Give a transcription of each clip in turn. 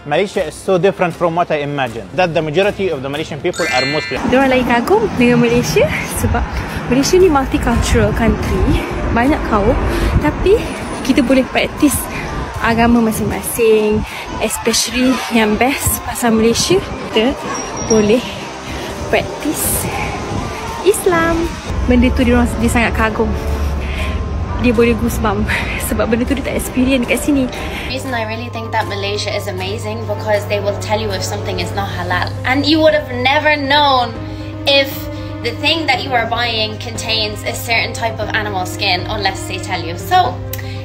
Malaysia is so different from what I imagined. That the majority of the Malaysian people are Muslim. Diorang lagi kagum dengan Malaysia sebab Malaysia ni multicultural country, banyak kaum, tapi kita boleh praktis agama masing-masing. Especially yang best pasal Malaysia, kita boleh praktis Islam. Benda tu diorang dia sangat kagum. Dia boleh goosebump sebab benda tu dia tak experience dekat sini. The reason I really think that Malaysia is amazing because they will tell you if something is not halal, and you would have never known if the thing that you are buying contains a certain type of animal skin unless they tell you. So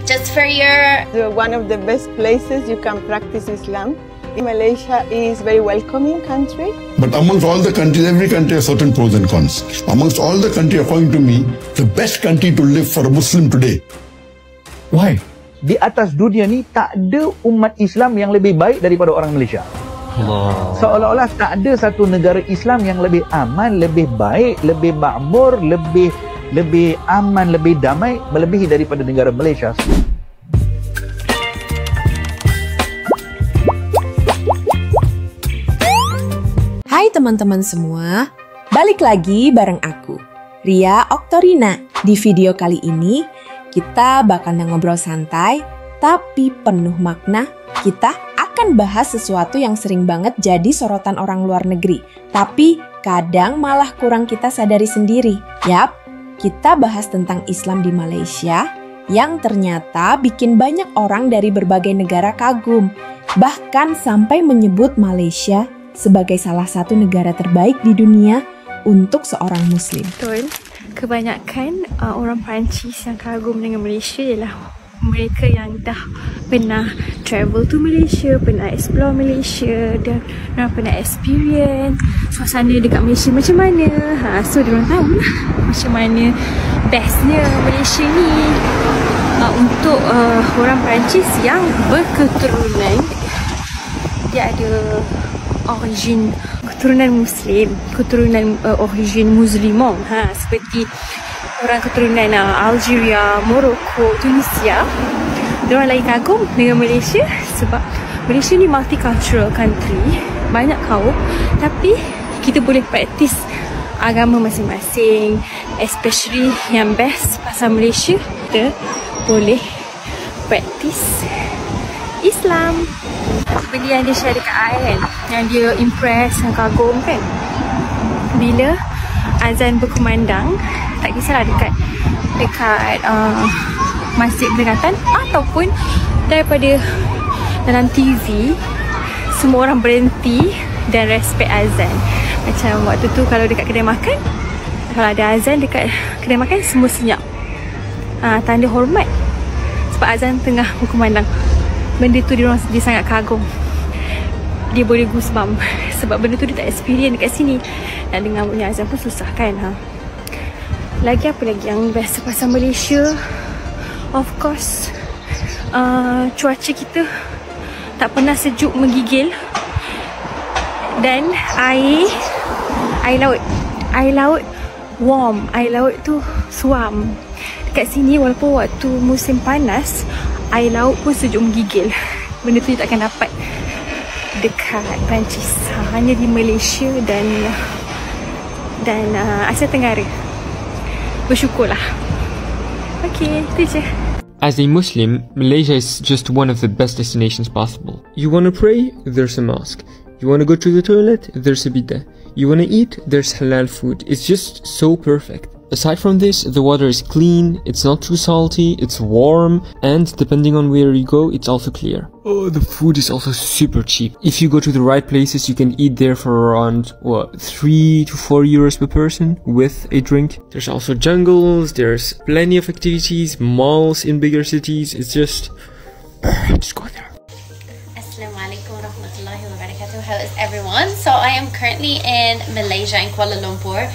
just for your one of the best places you can practice Islam. Malaysia is very welcoming country. But amongst all the countries, every country has certain pros and cons. Amongst all the countries, according to me, the best country to live for a Muslim today. Why? Di atas dunia ni tak ada umat Islam yang lebih baik daripada orang Malaysia. Allah. Seolah-olah tak ada satu negara Islam yang lebih aman, lebih baik, lebih makmur, lebih aman, lebih damai melebihi daripada negara Malaysia. Hai teman-teman semua, balik lagi bareng aku, Ria Oktorina. Di video kali ini, kita bakal ngobrol santai, tapi penuh makna. Kita akan bahas sesuatu yang sering banget jadi sorotan orang luar negeri, tapi kadang malah kurang kita sadari sendiri. Yap, kita bahas tentang Islam di Malaysia, yang ternyata bikin banyak orang dari berbagai negara kagum, bahkan sampai menyebut Malaysia sebagai salah satu negara terbaik di dunia untuk seorang Muslim. Betul. Kebanyakan orang Perancis yang kagum dengan Malaysia ialah mereka yang dah pernah travel to Malaysia, pernah explore Malaysia, dan pernah experience suasana dekat Malaysia macam mana. So diorang tahu lah macam mana bestnya Malaysia ni. Untuk orang Perancis yang berketurunan, dia ada origin keturunan Muslim, keturunan origin Muslimon, seperti orang keturunan Algeria, Morocco, Tunisia. Diorang lagi kagum dengan Malaysia sebab Malaysia ni multicultural country, banyak kaum, tapi kita boleh praktis agama masing-masing. Especially yang best pasal Malaysia, kita boleh praktis Islam. Benda yang dia share dekat I kan, yang dia impress, yang kagum kan, bila azan berkumandang, tak kisahlah dekat masjid berdekatan ataupun daripada dalam TV, semua orang berhenti dan respect azan. Macam waktu tu kalau dekat kedai makan, kalau ada azan dekat kedai makan, semua senyap, tanda hormat sebab azan tengah berkumandang. Benda tu dia sangat kagum. Dia boleh goosebump sebab benda tu dia tak experience dekat sini. Dan dengar bunyi azan pun susah kan. Lagi apa lagi yang best pasal Malaysia? Of course, cuaca kita tak pernah sejuk menggigil. Dan air laut warm. Air laut tu suam. Dekat sini walaupun waktu musim panas, air laut pun sejuk menggigil. Benda tu dia takkan dapat dekat Perancis, hanya di Malaysia dan Asia Tenggara. Bersyukurlah. Okay, itu je. As a Muslim, Malaysia is just one of the best destinations possible. You want to pray? There's a mosque. You want to go to the toilet? There's a bidet. You want to eat? There's halal food. It's just so perfect. Aside from this, the water is clean, it's not too salty, it's warm, and depending on where you go, it's also clear. Oh, the food is also super cheap. If you go to the right places, you can eat there for around, what, 3 to 4 euros per person with a drink. There's also jungles, there's plenty of activities, malls in bigger cities. It's just go there. Assalamualaikum warahmatullahi wabarakatuh. How is everyone? So I am currently in Malaysia, in Kuala Lumpur.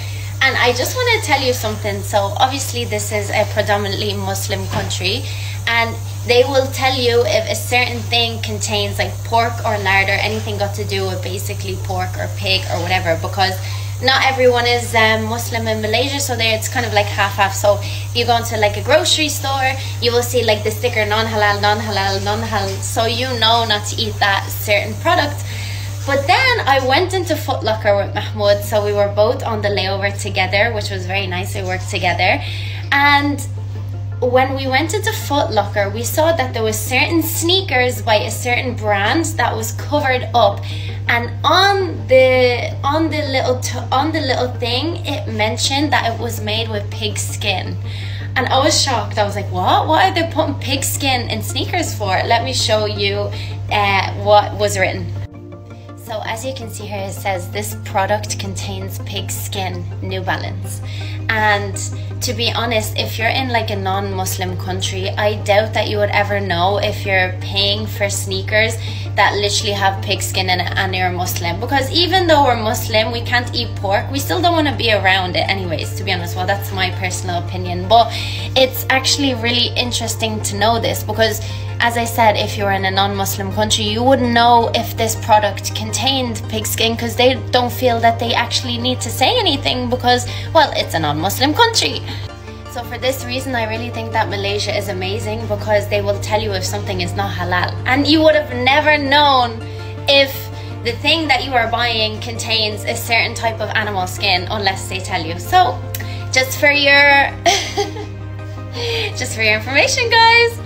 And I just want to tell you something. So obviously this is a predominantly Muslim country, and they will tell you if a certain thing contains like pork or lard or anything got to do with basically pork or pig or whatever, because not everyone is Muslim in Malaysia, so there it's kind of like half-half. So if you go into like a grocery store, you will see like the sticker non-halal, non-halal, non-halal, so you know not to eat that certain product. But then I went into Foot Locker with Mahmoud, so we were both on the layover together, which was very nice. We worked together, and when we went into Foot Locker, we saw that there was certain sneakers by a certain brand that was covered up, and on the little thing it mentioned that it was made with pig skin. And I was shocked. I was like, what are they putting pig skin in sneakers for? Let me show you what was written. So as you can see here, it says this product contains pig skin, New Balance. And to be honest, if you're in like a non-Muslim country, I doubt that you would ever know if you're paying for sneakers that literally have pig skin in it and you're Muslim. Because even though we're Muslim, we can't eat pork, we still don't want to be around it anyways, to be honest. Well, that's my personal opinion. But it's actually really interesting to know this, because as I said, if you're in a non-Muslim country, you wouldn't know if this product contained pig skin, because they don't feel that they actually need to say anything because, well, it's a non-Muslim country. So for this reason, I really think that Malaysia is amazing, because they will tell you if something is not halal. And you would have never known if the thing that you are buying contains a certain type of animal skin unless they tell you. So just for your information, guys.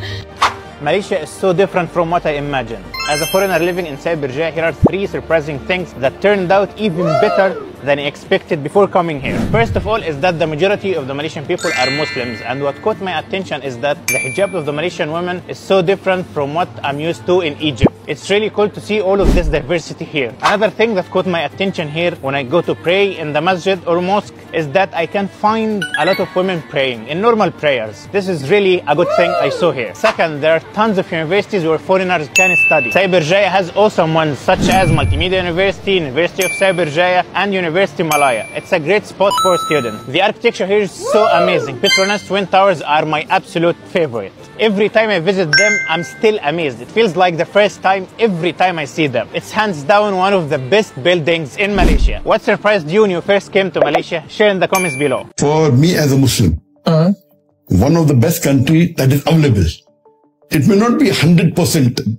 Malaysia is so different from what I imagined. As a foreigner living inside Berjaya, here are 3 surprising things that turned out even better than I expected before coming here. First of all is that the majority of the Malaysian people are Muslims, and what caught my attention is that the hijab of the Malaysian women is so different from what I'm used to in Egypt. It's really cool to see all of this diversity here. Another thing that caught my attention here when I go to pray in the masjid or mosque is that I can find a lot of women praying in normal prayers. This is really a good thing I saw here. Second, there are tons of universities where foreigners can study. Berjaya has awesome ones such as Multimedia University, University of Berjaya, and University Malaya. It's a great spot for students. The architecture here is so amazing. Petronas Twin Towers are my absolute favorite. Every time I visit them, I'm still amazed. It feels like the first time every time I see them. It's hands down one of the best buildings in Malaysia. What surprised you when you first came to Malaysia? Share in the comments below. For me as a Muslim, one of the best country that is available. It may not be 100%,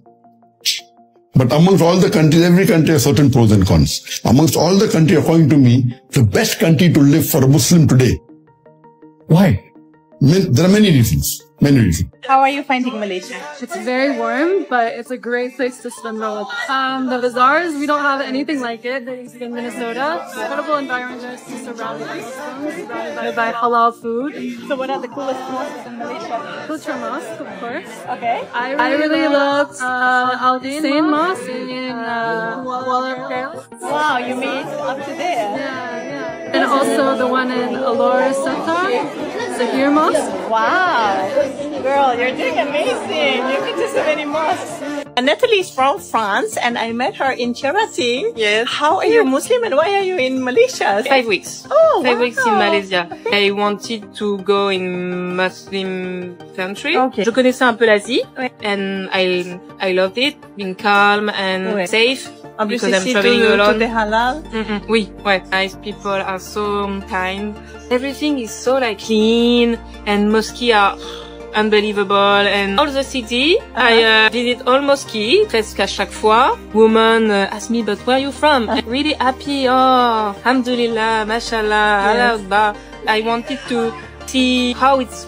but amongst all the countries, every country has certain pros and cons. Amongst all the countries, according to me, the best country to live for a Muslim today. Why? There are many reasons. How are you finding Malaysia? It's very warm, but it's a great place to spend the The bazaars, we don't have anything like it in Minnesota. Incredible environment, just surrounded by Muslims, surrounded by halal food. So what are the coolest mosques in Malaysia? Kultur Mosque, of course. Okay. I really loved Al Hussein Mosque in Kuala Lumpur. Wow, you made it up to there. Yeah. And also the one in Alora Sata, Zahir Mosque. Wow. Girl, you're doing amazing. You've been to so many mosques. Natalie is from France, and I met her in charity. Yes. How are you Muslim, and why are you in Malaysia? 5 weeks. Oh, 5 weeks in wow. Malaysia. Okay. I wanted to go in Muslim country. Okay. Je connaissais un peu l'Asie, and I loved it, being calm and safe. En plus, because I'm ici, traveling alone. tout est halal. Oui, ouais. Nice people are so kind. Everything is so like clean, and mosques are unbelievable. And all the city, I visit all mosques, presque à chaque fois. Women ask me, but where are you from? I'm really happy. Oh, alhamdulillah, mashallah, Allah Akbar. I wanted to see how it's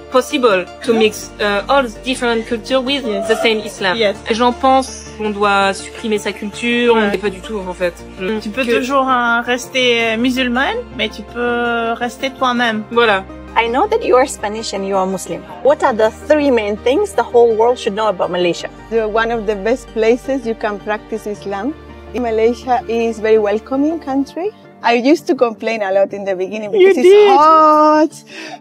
possible to mix all different cultures with the same Islam. Yes. Les gens pensent qu'on doit supprimer sa culture, mais pas du tout en fait. Tu peux toujours rester musulmane, mais tu peux rester toi-même. Voilà. I know that you are Spanish and you are Muslim. What are the 3 main things the whole world should know about Malaysia? One of the best places you can practice Islam. Malaysia is a very welcoming country. I used to complain a lot in the beginning because it's hot,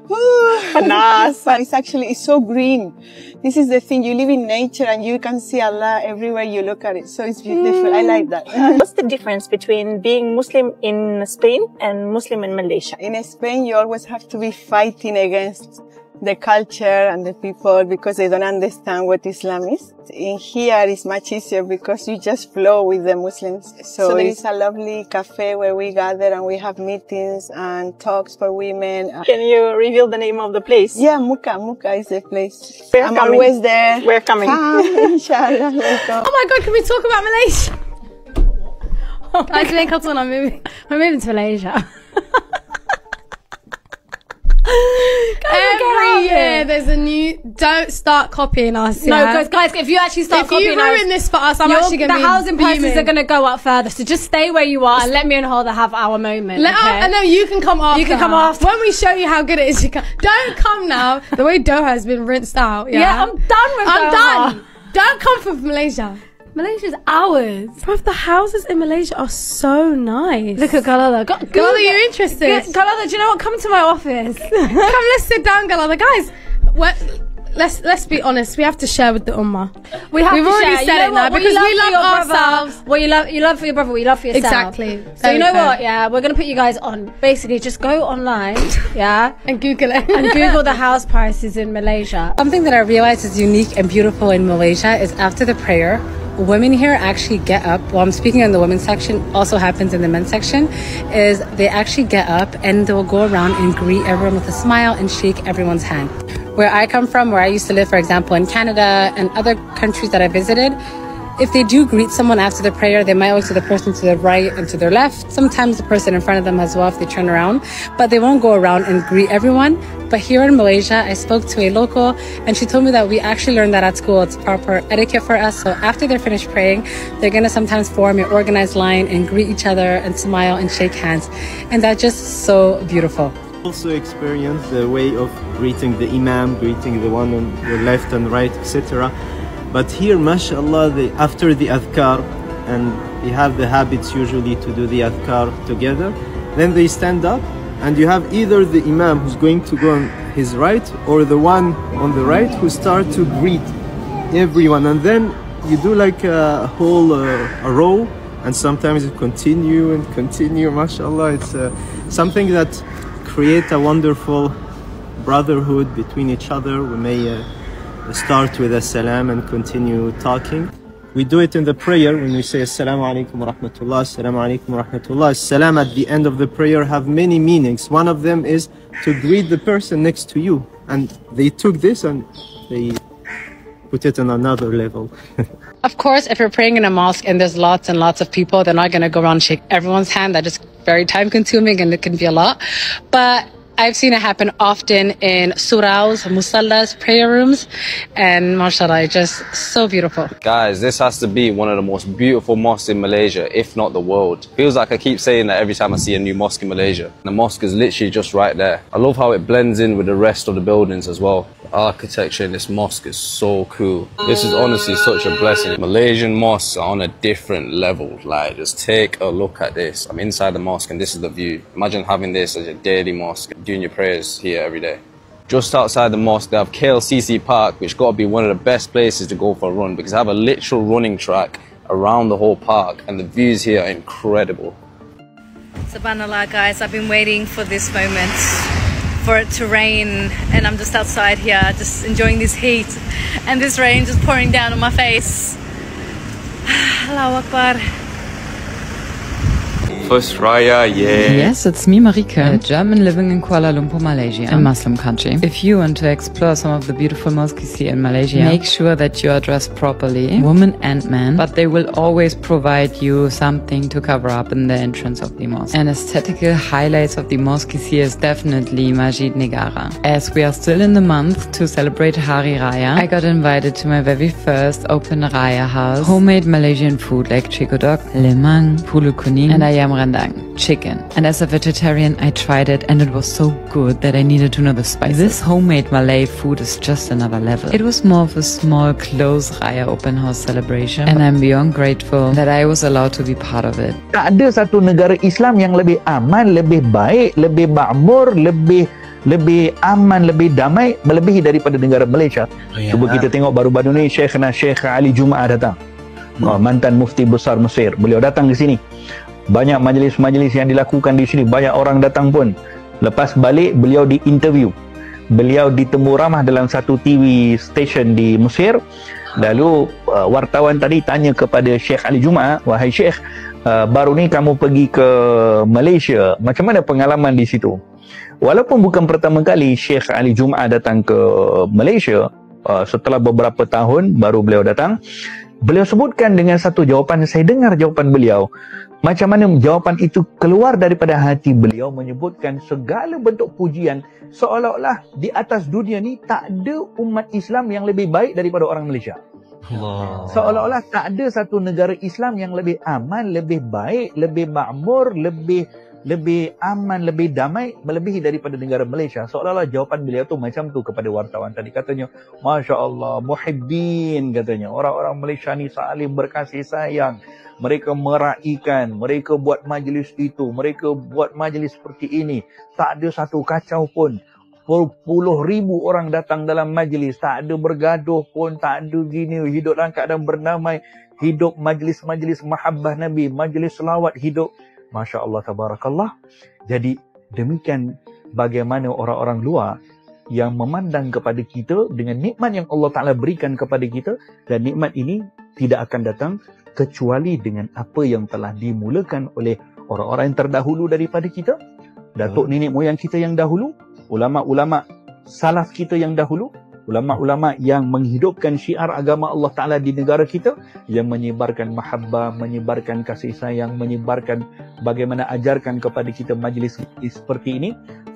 but it's so green. This is the thing, you live in nature and you can see Allah everywhere you look at it. So it's beautiful. I like that. What's the difference between being Muslim in Spain and Muslim in Malaysia? In Spain, you always have to be fighting against the culture and the people because they don't understand what Islam is. In here it's much easier because you just flow with the Muslims. So there is a lovely cafe where we gather and we have meetings and talks for women. Can you reveal the name of the place? Yeah, Muka is the place. I'm always there. We're coming. Inshallah. Oh my God, can we talk about Malaysia? Guys, we're moving to Malaysia. Every year there's a new. Don't start copying us. No, because guys, if you actually start copying us, if you ruin this for us, I'm actually going to be the housing prices beaming. are going to go up further. So just stay where you are and let me and Holder have our moment. And then you can come after. You can come after when we show you how good it is. Don't come now. The way Doha has been rinsed out. Yeah, I'm done with Doha. I'm done. Don't come from Malaysia. Malaysia's ours. Bruv, the houses in Malaysia are so nice. Look at Galala. Galala, you're interested? Galala, do you know what? Come to my office. Come, let's sit down, Galala. Guys, let's be honest. We have to share with the ummah. We've already said it now because we love ourselves. What you love for your brother, what you love for yourself. Exactly. So you know what? Yeah, we're gonna put you guys on. Basically, just go online, yeah, and Google it, and Google the house prices in Malaysia. Something that I realized is unique and beautiful in Malaysia is after the prayer, women here actually get up. Well, I'm speaking in the women's section, also happens in the men's section, is they actually get up and they'll go around and greet everyone with a smile and shake everyone's hand. Where I come from, where I used to live, for example, in Canada and other countries that I visited, if they do greet someone after the prayer, they might look to the person to their right and to their left. Sometimes the person in front of them as well if they turn around, but they won't go around and greet everyone. But here in Malaysia, I spoke to a local and she told me that we actually learned that at school. It's proper etiquette for us. So after they're finished praying, they're going to sometimes form an organized line and greet each other and smile and shake hands. And that's just so beautiful. Also experience the way of greeting the imam, greeting the one on your left and right, etc. But here, mashallah, after the adhkar, and they have the habits usually to do the adhkar together, then they stand up and you have either the imam who's going to go on his right or the one on the right who start to greet everyone, and then you do like a whole a row, and sometimes you continue and continue. Mashallah, it's something that create a wonderful brotherhood between each other. We may start with a salam and continue talking. We do it in the prayer when we say Assalamu alaikum wa rahmatullah, Assalamu alaikum wa rahmatullah. Salam at the end of the prayer have many meanings. One of them is to greet the person next to you. And they took this and they put it on another level. Of course, if you're praying in a mosque and there's lots and lots of people, they're not going to go around and shake everyone's hand. That is very time consuming and it can be a lot. But I've seen it happen often in suraus, musallas, prayer rooms, and mashallah, it's just so beautiful. Guys, this has to be one of the most beautiful mosques in Malaysia, if not the world. Feels like I keep saying that every time I see a new mosque in Malaysia. The mosque is literally just right there. I love how it blends in with the rest of the buildings as well. The architecture in this mosque is so cool. This is honestly such a blessing. Malaysian mosques are on a different level. Like, just take a look at this. I'm inside the mosque and this is the view. Imagine having this as your daily mosque, doing your prayers here every day. Just outside the mosque, they have KLCC Park, which got to be one of the best places to go for a run because they have a literal running track around the whole park and the views here are incredible. Subhanallah, guys, I've been waiting for this moment, for it to rain, and I'm just outside here, just enjoying this heat and this rain just pouring down on my face. Allahu Akbar. First Raya, yeah. Yes, it's me, Marika, a German living in Kuala Lumpur, Malaysia, a Muslim country. If you want to explore some of the beautiful mosques here in Malaysia, make sure that you are dressed properly, women and men, but they will always provide you something to cover up in the entrance of the mosque. An aesthetical highlights of the mosques here is definitely Masjid Negara. As we are still in the month to celebrate Hari Raya, I got invited to my very first open Raya house. Homemade Malaysian food like chikodok, lemang, pulut kuning, and ayam rendang, chicken. And as a vegetarian, I tried it and it was so good that I needed to know the spices. This homemade Malay food is just another level. It was more of a small, close Raya open house celebration and I'm beyond grateful that I was allowed to be part of it. Tak ada satu negara Islam yang lebih aman, lebih baik, lebih makmur, lebih aman, lebih damai melebihi daripada negara Malaysia. Cuba kita tengok baru-baru ni Syekh Ali Jumaah datang. Mantan Mufti Besar Mesir. Beliau datang ke sini. Banyak majlis-majlis yang dilakukan di sini, banyak orang datang pun. Lepas balik beliau diinterview. beliau ditemu ramah dalam satu TV station di Mesir. Lalu wartawan tadi tanya kepada Syekh Ali Jumaah, wahai Syekh, baru ni kamu pergi ke Malaysia, macam mana pengalaman di situ? Walaupun bukan pertama kali Syekh Ali Jumaah datang ke Malaysia, setelah beberapa tahun baru beliau datang, beliau sebutkan dengan satu jawapan, saya dengar jawapan beliau, macam mana jawapan itu keluar daripada hati beliau, menyebutkan segala bentuk pujian seolah-olah di atas dunia ni tak ada umat Islam yang lebih baik daripada orang Malaysia. Allah. Seolah-olah tak ada satu negara Islam yang lebih aman, lebih baik, lebih makmur, lebih aman, lebih damai melebihi daripada negara Malaysia. Seolah-olah jawapan beliau tu macam tu kepada wartawan tadi. Katanya, Masya Allah, muhibbin, katanya. Orang-orang Malaysia ni saling berkasih sayang. Mereka meraihkan, mereka buat majlis itu, mereka buat majlis seperti ini. Tak ada satu kacau pun. Berpuluh ribu orang datang dalam majlis. Tak ada bergaduh pun, tak ada gini. Hidup dalam keadaan berdamai. Hidup majlis-majlis mahabbah Nabi, majlis selawat hidup. Masya Allah, tabarakallah. Jadi demikian bagaimana orang-orang luar yang memandang kepada kita dengan nikmat yang Allah Ta'ala berikan kepada kita, dan nikmat ini tidak akan datang kecuali dengan apa yang telah dimulakan oleh orang-orang yang terdahulu daripada kita, datuk nenek moyang kita yang dahulu, ulama-ulama salaf kita yang dahulu, ulama-ulama yang menghidupkan syiar agama Allah Ta'ala di negara kita, yang menyebarkan mahabbah, menyebarkan kasih sayang, menyebarkan bagaimana ajarkan kepada kita majlis seperti ini,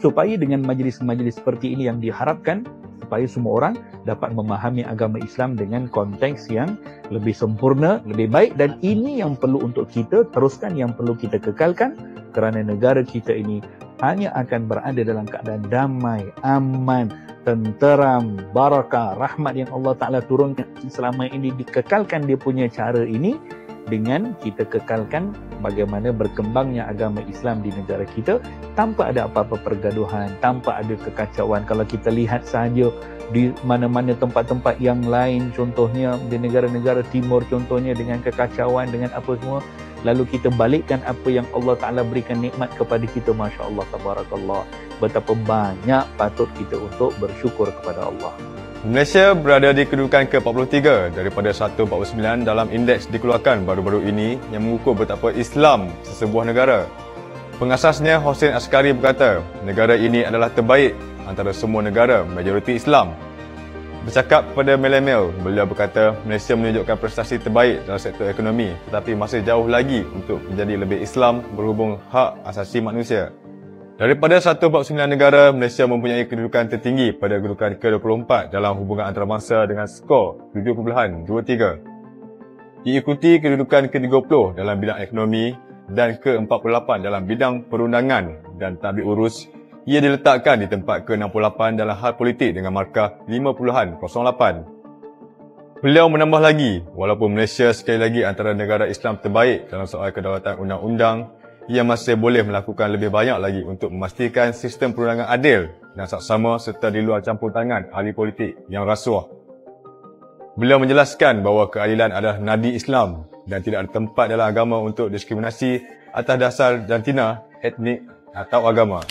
supaya dengan majlis-majlis seperti ini yang diharapkan supaya semua orang dapat memahami agama Islam dengan konteks yang lebih sempurna, lebih baik. Dan ini yang perlu untuk kita teruskan, yang perlu kita kekalkan, kerana negara kita ini hanya akan berada dalam keadaan damai, aman, tenteram, barakah, rahmat yang Allah Ta'ala turunkan selama ini, dikekalkan dia punya cara ini dengan kita kekalkan bagaimana berkembangnya agama Islam di negara kita tanpa ada apa-apa pergaduhan, tanpa ada kekacauan. Kalau kita lihat sahaja di mana-mana tempat-tempat yang lain, contohnya di negara-negara timur contohnya, dengan kekacauan, dengan apa semua, lalu kita balikkan apa yang Allah Ta'ala berikan nikmat kepada kita, Masya Allah, tabarakallah, betapa banyak patut kita untuk bersyukur kepada Allah. Malaysia berada di kedudukan ke-43 daripada 149 dalam indeks dikeluarkan baru-baru ini yang mengukur betapa Islam sesebuah negara. Pengasasnya Hossein Askari berkata, negara ini adalah terbaik antara semua negara majoriti Islam. Bercakap kepada Malay Mail, beliau berkata Malaysia menunjukkan prestasi terbaik dalam sektor ekonomi, tetapi masih jauh lagi untuk menjadi lebih Islam berhubung hak asasi manusia. Daripada 149 negara, Malaysia mempunyai kedudukan tertinggi pada kedudukan ke-24 dalam hubungan antarabangsa dengan skor 7.23. Diikuti kedudukan ke-30 dalam bidang ekonomi dan ke-48 dalam bidang perundangan dan tadbir urus. Ia diletakkan di tempat ke-68 dalam hal politik dengan markah 5.08. Beliau menambah lagi, walaupun Malaysia sekali lagi antara negara Islam terbaik dalam soal kedaulatan undang-undang, ia masih boleh melakukan lebih banyak lagi untuk memastikan sistem perundangan adil dan saksama serta di luar campur tangan ahli politik yang rasuah. Beliau menjelaskan bahawa keadilan adalah nadi Islam dan tidak ada tempat dalam agama untuk diskriminasi atas dasar jantina, etnik atau agama.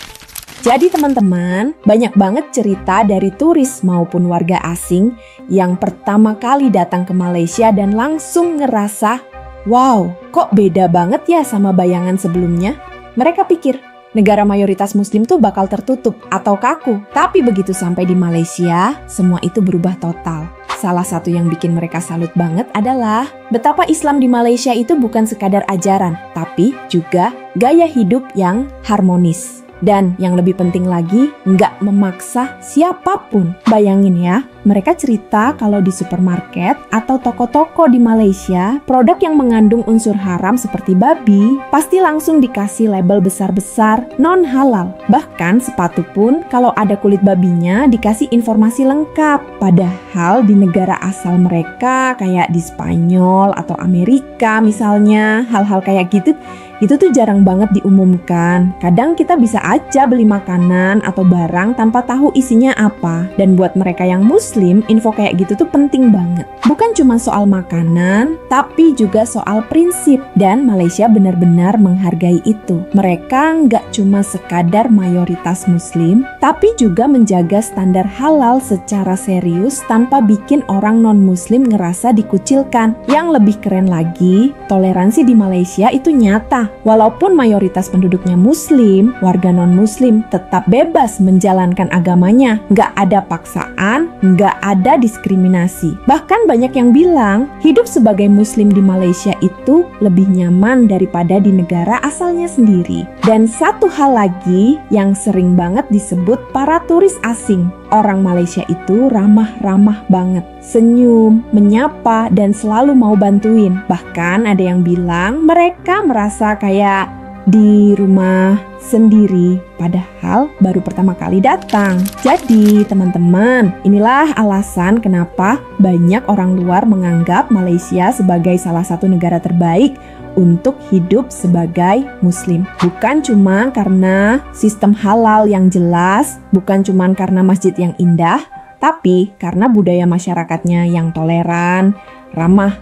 Jadi teman-teman, banyak banget cerita dari turis maupun warga asing yang pertama kali datang ke Malaysia dan langsung ngerasa, wow, kok beda banget ya sama bayangan sebelumnya? Mereka pikir negara mayoritas muslim tuh bakal tertutup atau kaku. Tapi begitu sampai di Malaysia, semua itu berubah total. Salah satu yang bikin mereka salut banget adalah betapa Islam di Malaysia itu bukan sekadar ajaran, tapi juga gaya hidup yang harmonis. Dan yang lebih penting lagi, nggak memaksa siapapun. Bayangin ya, mereka cerita kalau di supermarket atau toko-toko di Malaysia, produk yang mengandung unsur haram seperti babi, pasti langsung dikasih label besar-besar non-halal. Bahkan sepatu pun kalau ada kulit babinya dikasih informasi lengkap. Padahal di negara asal mereka, kayak di Spanyol atau Amerika misalnya, hal-hal kayak gitu, itu tuh jarang banget diumumkan. Kadang kita bisa aja beli makanan atau barang tanpa tahu isinya apa. Dan buat mereka yang muslim, Muslim, info kayak gitu tuh penting banget. Bukan cuma soal makanan, tapi juga soal prinsip. Dan Malaysia benar-benar menghargai itu. Mereka nggak cuma sekadar mayoritas Muslim, tapi juga menjaga standar halal secara serius tanpa bikin orang non-Muslim ngerasa dikucilkan. Yang lebih keren lagi, toleransi di Malaysia itu nyata. Walaupun mayoritas penduduknya Muslim, warga non-Muslim tetap bebas menjalankan agamanya. Nggak ada paksaan, nggak ada diskriminasi. Bahkan banyak yang bilang, hidup sebagai Muslim di Malaysia itu lebih nyaman daripada di negara asalnya sendiri. Dan satu hal lagi yang sering banget disebut para turis asing. Orang Malaysia itu ramah-ramah banget. Senyum, menyapa, dan selalu mau bantuin. Bahkan ada yang bilang mereka merasa kayak di rumah sendiri, padahal baru pertama kali datang. Jadi teman-teman, inilah alasan kenapa banyak orang luar menganggap Malaysia sebagai salah satu negara terbaik untuk hidup sebagai Muslim. Bukan cuma karena sistem halal yang jelas, bukan cuma karena masjid yang indah, tapi karena budaya masyarakatnya yang toleran, ramah,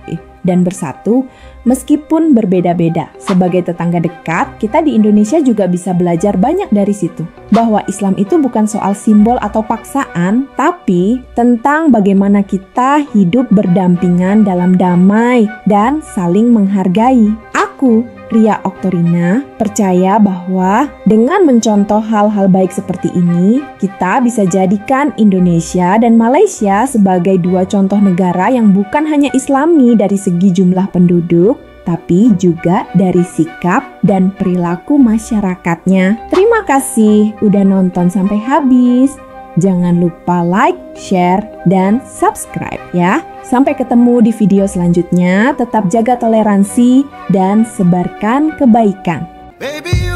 dan bersatu meskipun berbeda-beda. Sebagai tetangga dekat, kita di Indonesia juga bisa belajar banyak dari situ. Bahwa Islam itu bukan soal simbol atau paksaan, tapi tentang bagaimana kita hidup berdampingan dalam damai dan saling menghargai. Aku, Ria Oktorina, percaya bahwa dengan mencontoh hal-hal baik seperti ini, kita bisa jadikan Indonesia dan Malaysia sebagai dua contoh negara yang bukan hanya Islami dari segi jumlah penduduk, tapi juga dari sikap dan perilaku masyarakatnya. Terima kasih udah nonton sampai habis. Jangan lupa like, share, dan subscribe ya. Sampai ketemu di video selanjutnya. Tetap jaga toleransi dan sebarkan kebaikan. Baby.